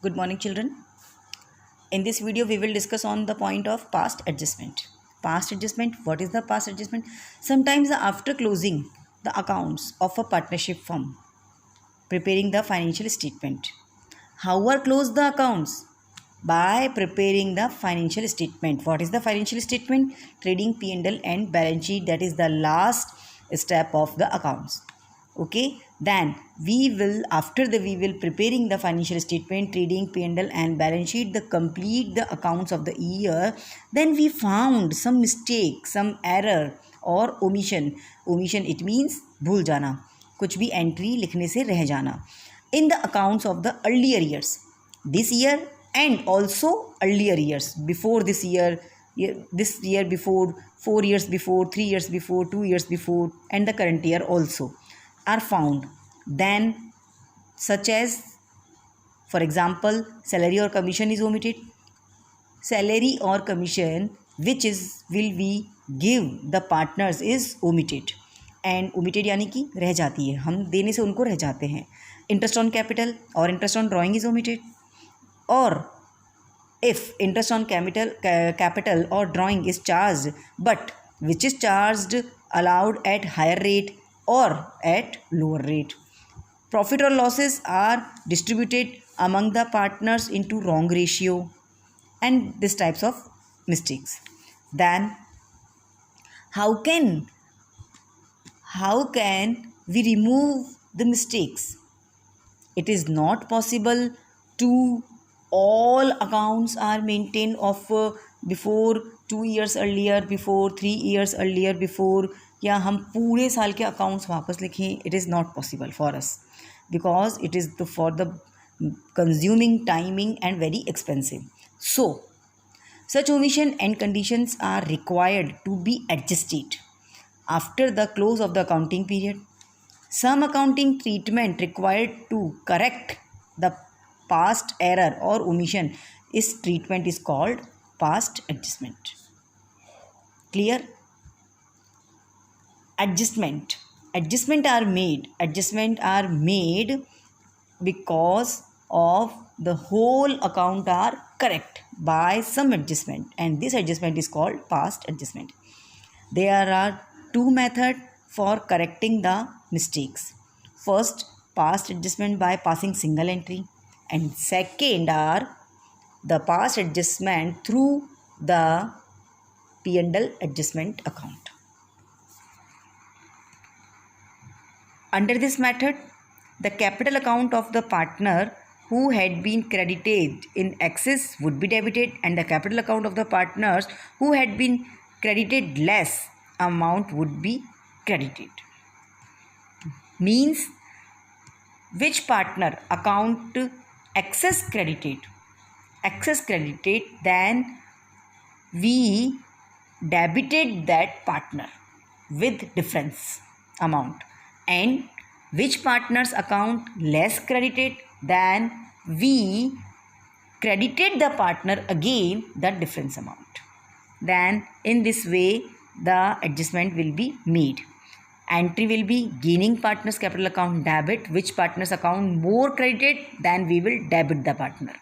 Good morning, children. In this video, we will discuss on the point of past adjustment. Past adjustment, what is the past adjustment? Sometimes after closing the accounts of a partnership firm, preparing the financial statement. How are closed the accounts? By preparing the financial statement. What is the financial statement? Trading P&L and balance sheet, that is the last step of the accounts. Okay, then we will preparing the financial statement, trading P&L and balance sheet, the complete the accounts of the year. Then we found some mistake, some error or omission it means भूल जाना, कुछ भी entry लिखने से रह जाना in the accounts of the earlier years, this year and also earlier years, before this year before, 4 years before, 3 years before, 2 years before, and the current year also are found. Then such as, for example, salary or commission is omitted. Salary or commission which is will be give the partners is omitted. And omitted यानी कि रह जाती है, हम देने से उनको रह जाते हैं. इंटरेस्ट ऑन कैपिटल और interest on drawing is omitted. और if interest on capital or drawing is charged, but which is charged allowed at higher rate or at lower rate. Profit or losses are distributed among the partners into wrong ratio and these types of mistakes. Then how can we remove the mistakes? It is not possible to all accounts are maintained of before 2 years earlier, before 3 years earlier, before, या हम पूरे साल के accounts वापस लिखें. It is not possible for us because it is for the consuming timing and very expensive. So such omission and conditions are required to be adjusted after the close of the accounting period. Some accounting treatment required to correct the past error or omission is treatment is called past adjustment. Clear? Adjustment are made because of the whole account are correct by some adjustment, and this adjustment is called past adjustment. There are two methods for correcting the mistakes. First, past adjustment by passing single entry, and second are the past adjustment through the P&L adjustment account. Under this method, the capital account of the partner who had been credited in excess would be debited, and the capital account of the partners who had been credited less amount would be credited. Means which partner account excess credited, then we debited that partner with difference amount, and which partner's account less credited, then we credited the partner again the difference amount. Then in this way the adjustment will be made. Entry will be gaining partner's capital account debit, which partner's account more credited, then we will debit the partner,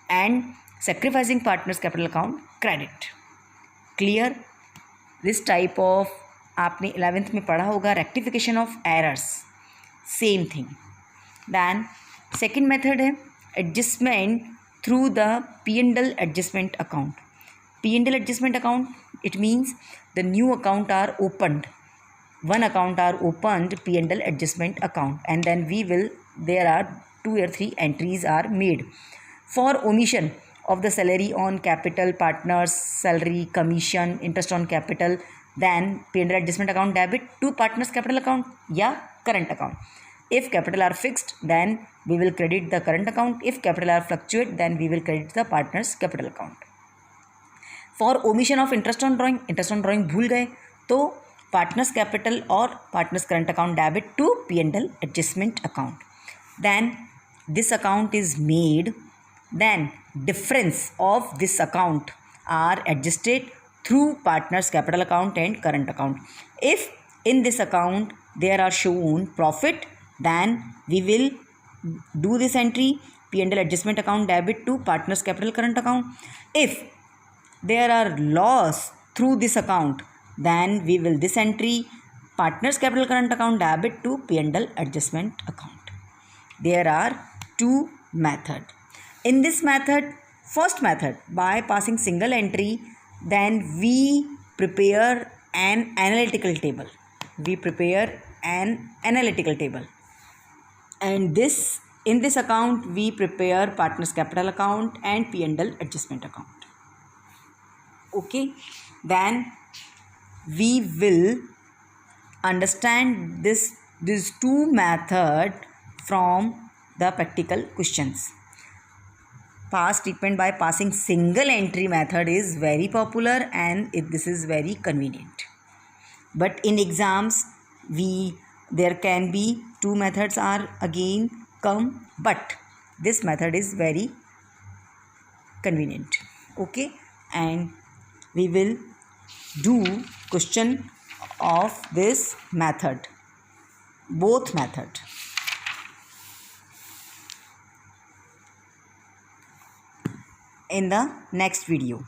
and sacrificing partner's capital account credit. Clear? This type of आपने 11th में पढ़ा होगा, rectification of errors, same thing. Then second method है adjustment through the P&L adjustment account. P&L adjustment account, it means the new account are opened. One account are opened P&L adjustment account, and then there are 2 or 3 entries are made for omission of the salary on capital, partners salary, commission, interest on capital. Then P&L adjustment account debit to partners capital account या current account. If capital are fixed, then we will credit the current account. If capital are fluctuate, then we will credit the partners capital account. For omission of interest on drawing भूल गए तो partners capital or partners current account debit to P&L adjustment account. Then this account is made, then difference of this account are adjusted through partners capital account and current account. If in this account there are shown profit, then we will do this entry P&L adjustment account debit to partners capital current account. If there are loss through this account, then we will this entry partners capital current account debit to P&L adjustment account. There are two methods. In this method, first method, by passing single entry, then we prepare an analytical table. And in this account we prepare partners capital account and P&L adjustment account. Okay, then we will understand these two methods from the practical questions. Past treatment by passing single entry method is very popular and this is very convenient. But in exams there can be two methods are again come, but this method is very convenient. Okay, and we will do question of this method, both method. In the next video.